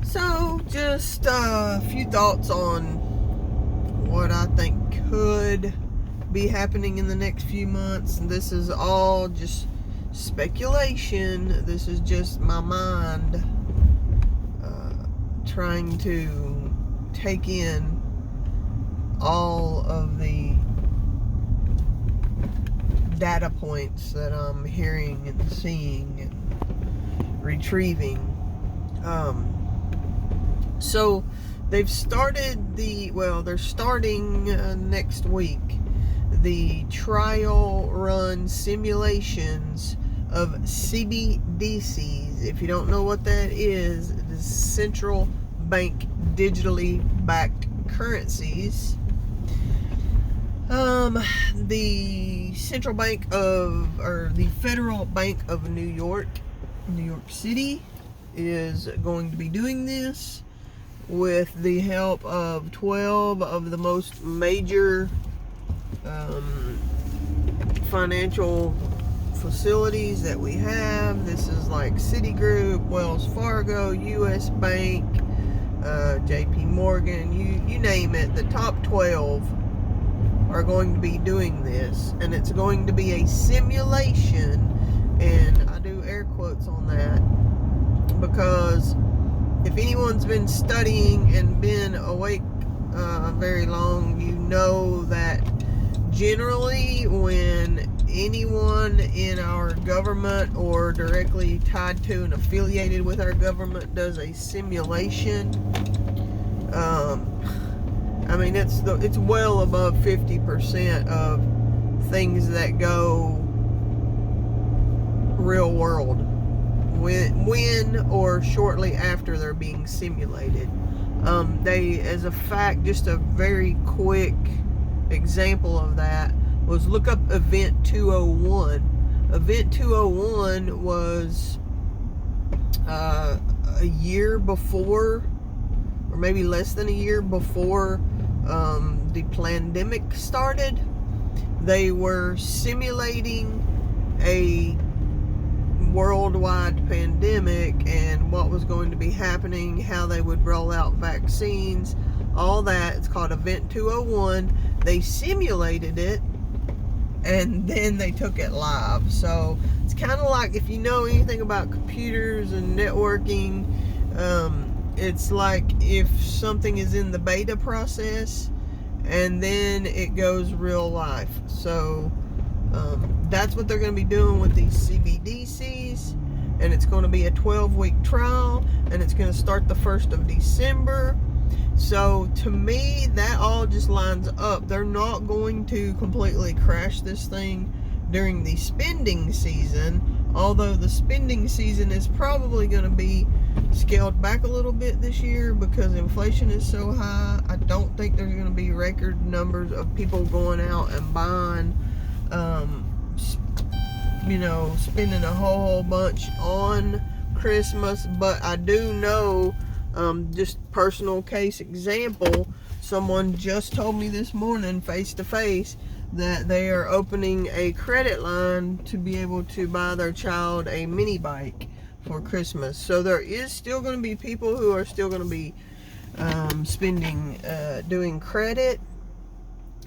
So, just a few thoughts on what I think could be happening in the next few months. And this is all just speculation. This is just my mind trying to take in all of the data points that I'm hearing and seeing and retrieving. So they've started they're starting next week the trial run simulations of CBDCs. If you don't know what that is, it is central bank digitally backed currencies. The Central Bank the Federal Bank of New York City, is going to be doing this with the help of 12 of the most major financial facilities that we have. This is like Citigroup, Wells Fargo, US Bank, JP Morgan, you name it. The top 12 are going to be doing this, and it's going to be a simulation, and I do air quotes on that because if anyone's been studying and been awake very long, you know that generally when anyone in our government or directly tied to and affiliated with our government does a simulation, I mean, it's well above 50% of things that go real world when or shortly after they're being simulated. They, as a fact, just a very quick example of that was look up Event 201. Event 201 was a year before, or maybe less than a year before the pandemic started. They were simulating a worldwide pandemic and what was going to be happening, how they would roll out vaccines, all that. It's called Event 201. They simulated it and then they took it live. So it's kind of like, if you know anything about computers and networking, it's like if something is in the beta process and then it goes real life. So that's what they're going to be doing with these CBDCs, and it's going to be a 12-week trial, and it's going to start the 1st of December. So to me, that all just lines up. They're not going to completely crash this thing during the spending season, although the spending season is probably going to be scaled back a little bit this year because inflation is so high. I don't think there's going to be record numbers of people going out and buying, spending a whole bunch on Christmas. But I do know, just personal case example, someone just told me this morning face to face that they are opening a credit line to be able to buy their child a mini bike for Christmas. So there is still going to be people who are still going to be spending, doing credit,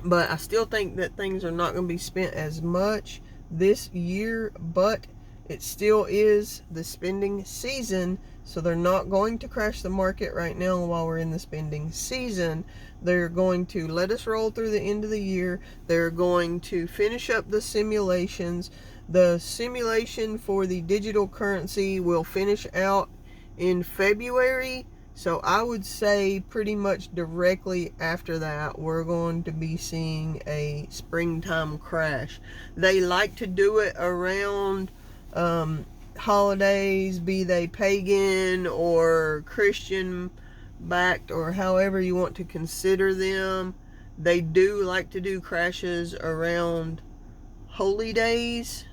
but I still think that things are not going to be spent as much this year. But it still is the spending season, so they're not going to crash the market right now while we're in the spending season. They're going to let us roll through the end of the year. They're going to finish up the simulations. The simulation for the digital currency will finish out in February. So I would say pretty much directly after that, we're going to be seeing a springtime crash. They like to do it around holidays, be they pagan or Christian backed, or however you want to consider them. They do like to do crashes around holy days.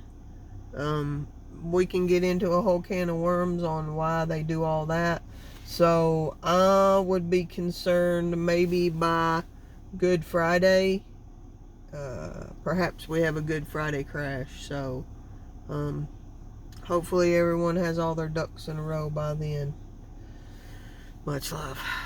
We can get into a whole can of worms on why they do all that. So I would be concerned maybe by Good Friday. Perhaps we have a Good Friday crash. So hopefully everyone has all their ducks in a row by then. Much love.